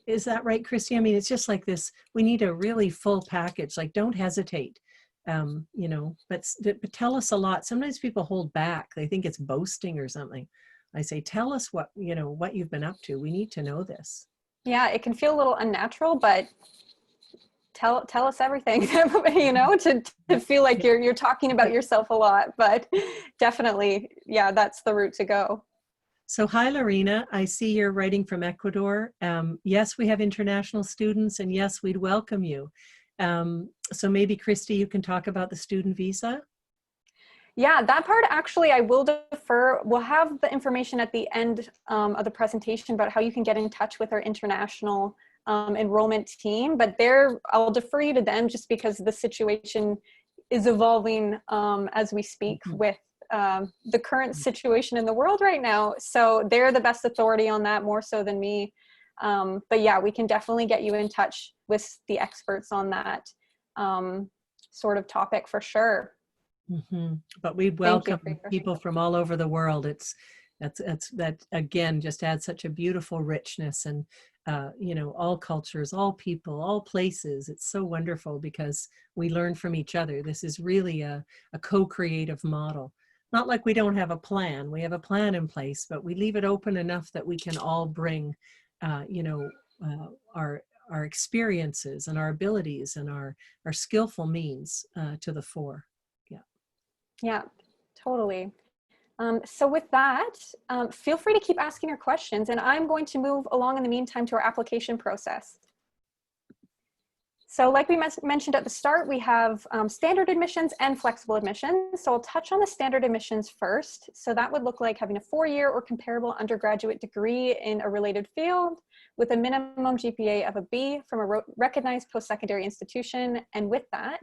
is that right, Christy? I mean, it's just like this, we need a really full package, like don't hesitate, you know, but tell us a lot. Sometimes people hold back. They think it's boasting or something. I say, tell us what, you know, what you've been up to. We need to know this. Yeah, it can feel a little unnatural, but tell us everything, you know, to feel like you're talking about yourself a lot, but definitely, yeah, that's the route to go. So hi, Lorena, I see you're writing from Ecuador. Yes, we have international students, and yes, we'd welcome you. So maybe Christy, you can talk about the student visa. Yeah, that part actually I will defer. We'll have the information at the end of the presentation about how you can get in touch with our international enrollment team, but I'll defer you to them just because the situation is evolving as we speak with the current situation in the world right now. So they're the best authority on that, more so than me. But yeah, we can definitely get you in touch with the experts on that sort of topic for sure. Mm-hmm. But we'd welcome people from all over the world. That again just adds such a beautiful richness, and you know, all cultures, all people, all places. It's so wonderful because we learn from each other. This is really a co-creative model. Not like we don't have a plan. We have a plan in place, but we leave it open enough that we can all bring, you know, our experiences and our abilities and our skillful means to the fore. Yeah, totally. So with that, feel free to keep asking your questions, and I'm going to move along in the meantime to our application process. So like we mentioned at the start, we have standard admissions and flexible admissions. So I'll touch on the standard admissions first. So that would look like having a 4-year or comparable undergraduate degree in a related field with a minimum GPA of a B from a recognized post-secondary institution. And with that,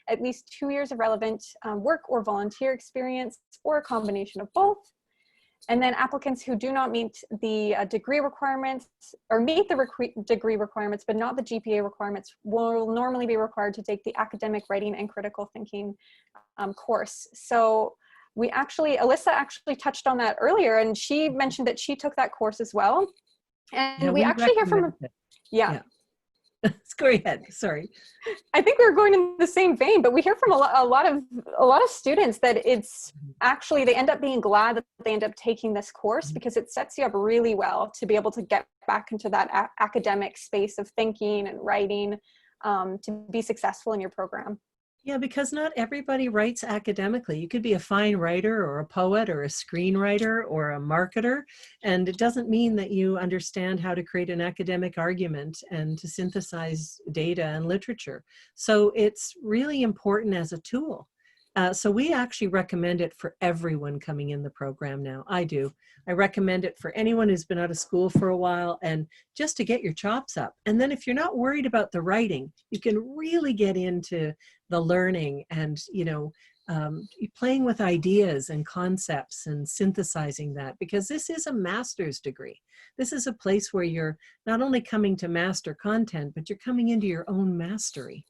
at least 2 years of relevant work or volunteer experience, or a combination of both. And then applicants who do not meet the degree requirements, or meet the degree requirements, but not the GPA requirements, will normally be required to take the academic writing and critical thinking course. So Alyssa actually touched on that earlier, and she mentioned that she took that course as well. And Yeah, we actually hear from, yeah. Let's go ahead. Sorry. I think we're going in the same vein, but we hear from a lot of students that it's actually, they end up being glad that they end up taking this course because it sets you up really well to be able to get back into that academic space of thinking and writing to be successful in your program. Yeah, because not everybody writes academically. You could be a fine writer or a poet or a screenwriter or a marketer, and it doesn't mean that you understand how to create an academic argument and to synthesize data and literature. So it's really important as a tool. So we actually recommend it for everyone coming in the program now. I do. I recommend it for anyone who's been out of school for a while and just to get your chops up. And then if you're not worried about the writing, you can really get into the learning and, playing with ideas and concepts and synthesizing that, because this is a master's degree. This is a place where you're not only coming to master content, but you're coming into your own mastery,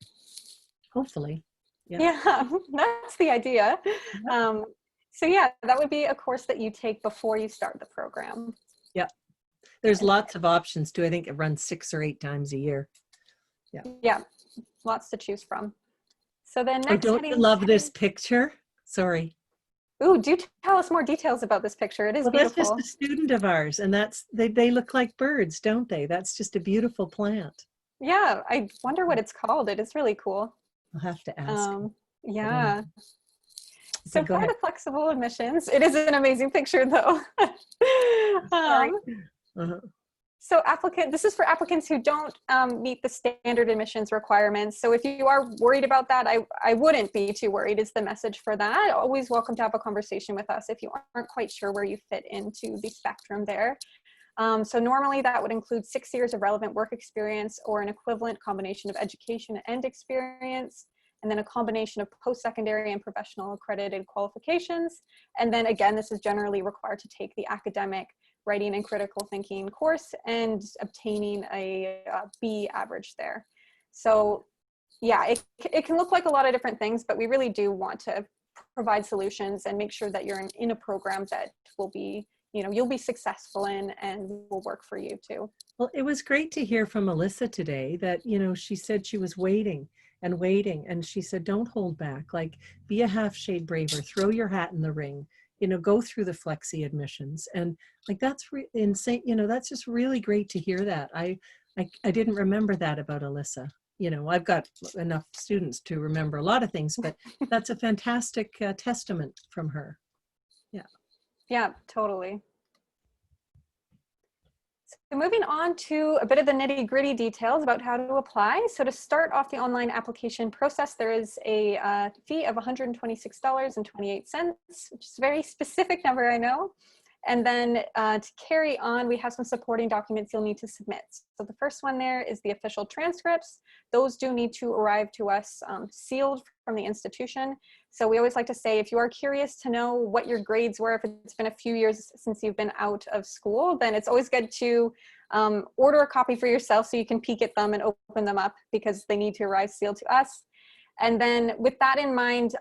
hopefully. Yeah, that's the idea. So yeah, that would be a course that you take before you start the program. Yeah. There's lots of options too. I think it runs 6 or 8 times a year. Yeah, lots to choose from. So then next, don't you love this picture? Sorry. Ooh, do tell us more details about this picture. It is beautiful. That's just a student of ours, and they look like birds, don't they? That's just a beautiful plant. Yeah, I wonder what it's called. It is really cool. I'll have to ask. Yeah. So for the flexible admissions, it is an amazing picture though. So this is for applicants who don't meet the standard admissions requirements. So if you are worried about that, I wouldn't be too worried is the message for that. Always welcome to have a conversation with us if you aren't quite sure where you fit into the spectrum there. So normally that would include 6 years of relevant work experience or an equivalent combination of education and experience, and then a combination of post-secondary and professional accredited qualifications. And then again, this is generally required to take the academic writing and critical thinking course and obtaining a B average there. So yeah, it can look like a lot of different things, but we really do want to provide solutions and make sure that you're in a program that will be, you'll be successful in and will work for you too. Well, it was great to hear from Alyssa today that, she said she was waiting. And she said, don't hold back, like be a half shade braver, throw your hat in the ring, go through the flexi admissions. And like, that's insane. That's just really great to hear that. I didn't remember that about Alyssa. I've got enough students to remember a lot of things, but that's a fantastic testament from her. Yeah. Yeah, totally. So moving on to a bit of the nitty-gritty details about how to apply. So to start off the online application process, there is a fee of $126.28, which is a very specific number, I know. And then to carry on, we have some supporting documents you'll need to submit. So the first one there is the official transcripts. Those do need to arrive to us sealed from the institution. So we always like to say, if you are curious to know what your grades were, if it's been a few years since you've been out of school, then it's always good to order a copy for yourself so you can peek at them and open them up because they need to arrive sealed to us. And then with that in mind,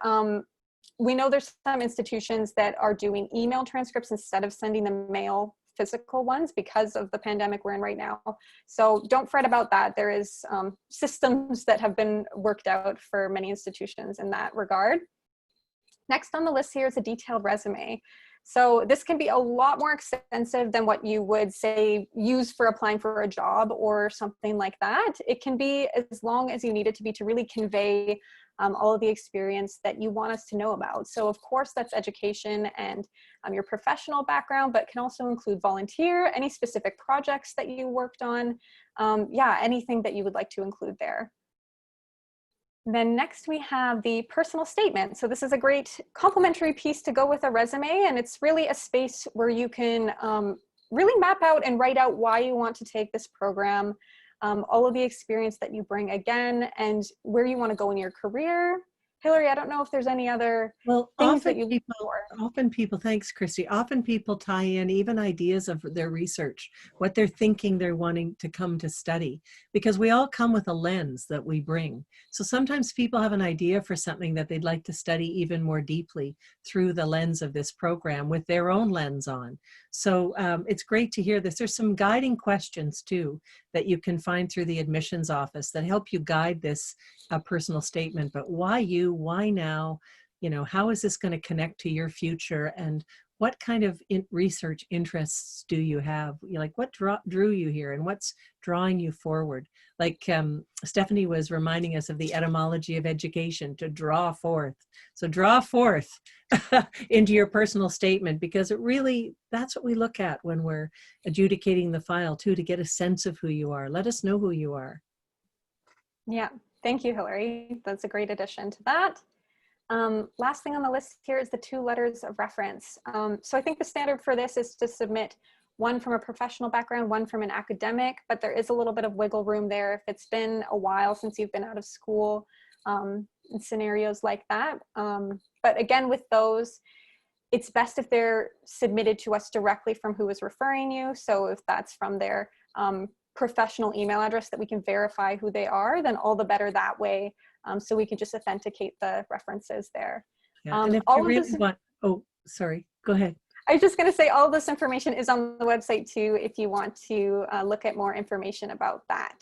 we know there's some institutions that are doing email transcripts instead of sending the mail physical ones because of the pandemic we're in right now. So don't fret about that. There is systems that have been worked out for many institutions in that regard. Next on the list here is a detailed resume. So this can be a lot more extensive than what you would say use for applying for a job or something like that. It can be as long as you need it to be to really convey all of the experience that you want us to know about. So of course that's education and your professional background, but can also include volunteer, any specific projects that you worked on, yeah, anything that you would like to include there. Then next we have the personal statement. So this is a great complementary piece to go with a resume, and it's really a space where you can really map out and write out why you want to take this program, all of the experience that you bring again, and where you want to go in your career. Hilary, I don't know if there's any other things that you look for. Often people, thanks Christy, often people tie in even ideas of their research, what they're thinking they're wanting to come to study, because we all come with a lens that we bring. So sometimes people have an idea for something that they'd like to study even more deeply through the lens of this program with their own lens on. So it's great to hear this. There's some guiding questions too that you can find through the admissions office that help you guide this personal statement. But why you? Why now? You know, how is this going to connect to your future? And what kind of research interests do you have? Like what drew you here and what's drawing you forward? Like Stephanie was reminding us of the etymology of education, to draw forth. So draw forth into your personal statement, because it really, that's what we look at when we're adjudicating the file too, to get a sense of who you are. Let us know who you are. Yeah, thank you, Hilary. That's a great addition to that. Last thing on the list here is the 2 letters of reference. So I think the standard for this is to submit one from a professional background, one from an academic, but there is a little bit of wiggle room there if it's been a while since you've been out of school, in scenarios like that. But again, with those, it's best if they're submitted to us directly from who is referring you. So if that's from their professional email address that we can verify who they are, then all the better that way. So we can just authenticate the references there. Yeah, and if you really want, oh, sorry, go ahead. I was just going to say all this information is on the website too, if you want to look at more information about that.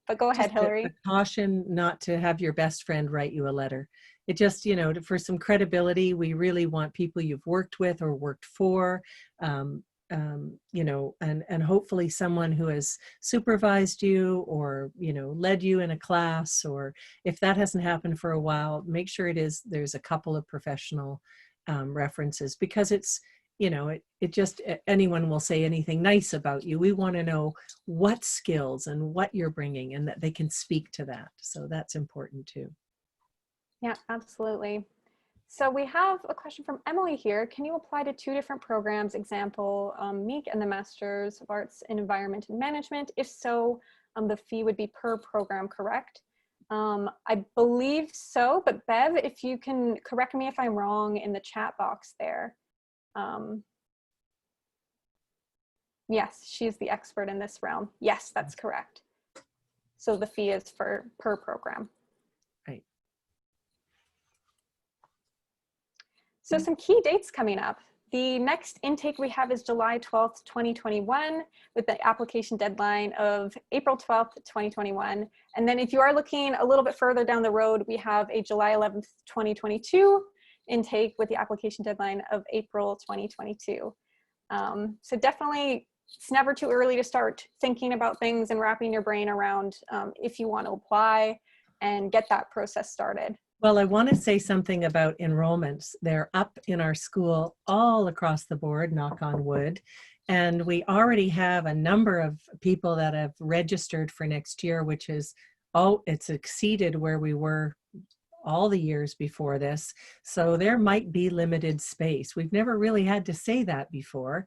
But go ahead, Hilary. A caution not to have your best friend write you a letter. It just, you know, for some credibility, we really want people you've worked with or worked for, you know, and hopefully someone who has supervised you or, you know, led you in a class, or if that hasn't happened for a while, make sure there's a couple of professional references, because it's, you know, it just, anyone will say anything nice about you. We want to know what skills and what you're bringing, and that they can speak to that. So that's important too. Yeah, absolutely. So we have a question from Emily here. Can you apply to 2 different programs, example, MEEC and the Masters of Arts in Environment and Management? If so, the fee would be per program, correct? I believe so, but Bev, if you can correct me if I'm wrong in the chat box there. Yes, she's the expert in this realm. Yes, that's correct. So the fee is per program. Right. So some key dates coming up. The next intake we have is July 12th, 2021, with the application deadline of April 12th, 2021. And then if you are looking a little bit further down the road, we have a July 11th, 2022 intake with the application deadline of April 2022. So definitely, it's never too early to start thinking about things and wrapping your brain around if you want to apply and get that process started. Well, I want to say something about enrollments. They're up in our school all across the board, knock on wood. And we already have a number of people that have registered for next year, which is, it's exceeded where we were all the years before this. So there might be limited space. We've never really had to say that before.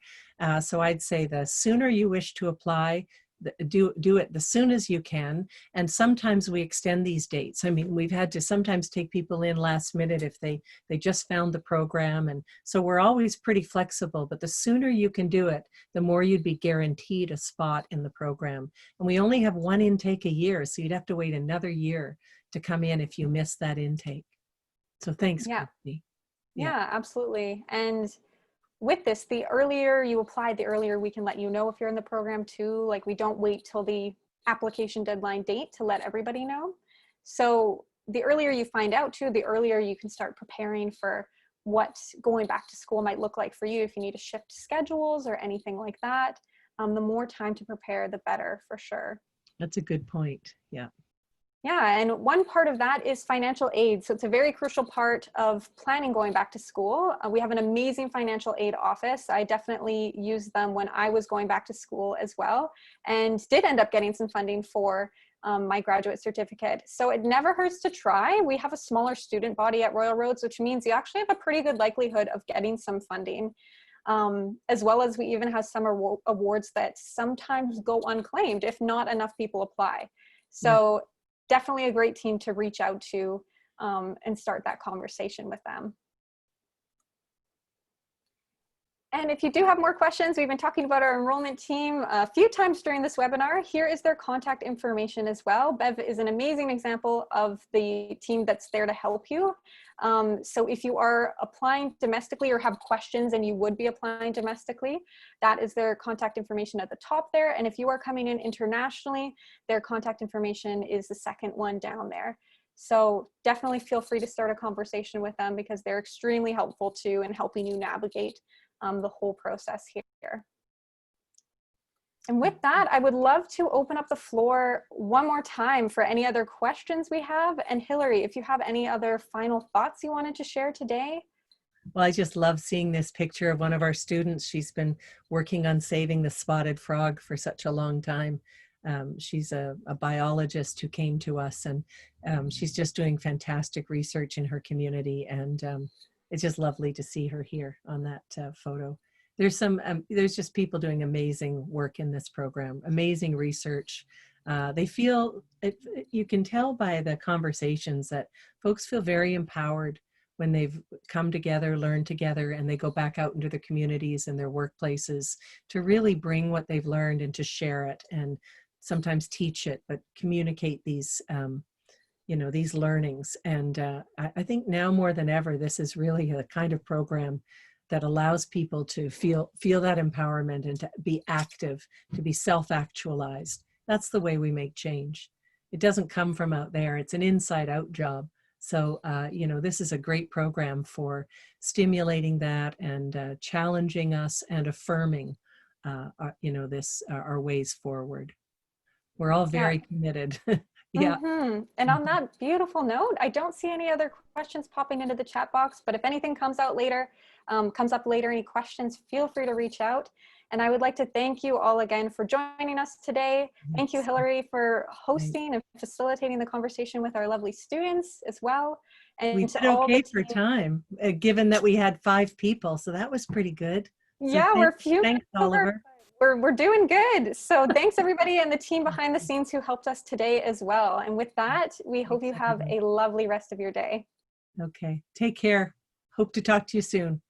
So I'd say the sooner you wish to apply, do it the soon as you can. And sometimes we extend these dates. I mean, we've had to sometimes take people in last minute if they just found the program. And so we're always pretty flexible, but the sooner you can do it, the more you'd be guaranteed a spot in the program. And we only have 1 intake a year, so you'd have to wait another year to come in if you miss that intake. So thanks, Christy. Yeah, absolutely. And with this, the earlier you apply, the earlier we can let you know if you're in the program too. Like, we don't wait till the application deadline date to let everybody know. So the earlier you find out too, the earlier you can start preparing for what going back to school might look like for you, if you need to shift schedules or anything like that. The more time to prepare, the better, for sure. That's a good point. Yeah. Yeah, and one part of that is financial aid. So it's a very crucial part of planning going back to school. We have an amazing financial aid office. I definitely used them when I was going back to school as well, and did end up getting some funding for my graduate certificate. So it never hurts to try. We have a smaller student body at Royal Roads, which means you actually have a pretty good likelihood of getting some funding. As well as we even have some awards that sometimes go unclaimed if not enough people apply. So definitely a great team to reach out to and start that conversation with them. And if you do have more questions, we've been talking about our enrollment team a few times during this webinar. Here is their contact information as well. Bev is an amazing example of the team that's there to help you. So if you are applying domestically or have questions and you would be applying domestically, that is their contact information at the top there. And if you are coming in internationally, their contact information is the second one down there. So definitely feel free to start a conversation with them, because they're extremely helpful too in helping you navigate the whole process here. And with that, I would love to open up the floor one more time for any other questions we have. And Hilary, if you have any other final thoughts you wanted to share today. Well, I just love seeing this picture of one of our students. She's been working on saving the spotted frog for such a long time. She's a biologist who came to us, and she's just doing fantastic research in her community. And it's just lovely to see her here on that photo. There's just people doing amazing work in this program, amazing research. They feel, you can tell by the conversations that folks feel very empowered when they've come together, learned together, and they go back out into their communities and their workplaces to really bring what they've learned and to share it, and sometimes teach it, but communicate these these learnings. And I think now more than ever, this is really a kind of program that allows people to feel that empowerment and to be active, to be self-actualized. That's the way we make change. It doesn't come from out there. It's an inside-out job. So, this is a great program for stimulating that and challenging us and affirming, our ways forward. We're all very committed. Yeah. Mm-hmm. And on that beautiful note, I don't see any other questions popping into the chat box, but if anything comes up later, any questions, feel free to reach out. And I would like to thank you all again for joining us today. Thank you, Hilary, for hosting and facilitating the conversation with our lovely students as well. And we did okay for time, given that we had 5 people, so that was pretty good. Yeah, so we're few. Thanks, Oliver. We're doing good. So thanks everybody and the team behind the scenes who helped us today as well. And with that, we hope you have a lovely rest of your day. Okay, take care. Hope to talk to you soon.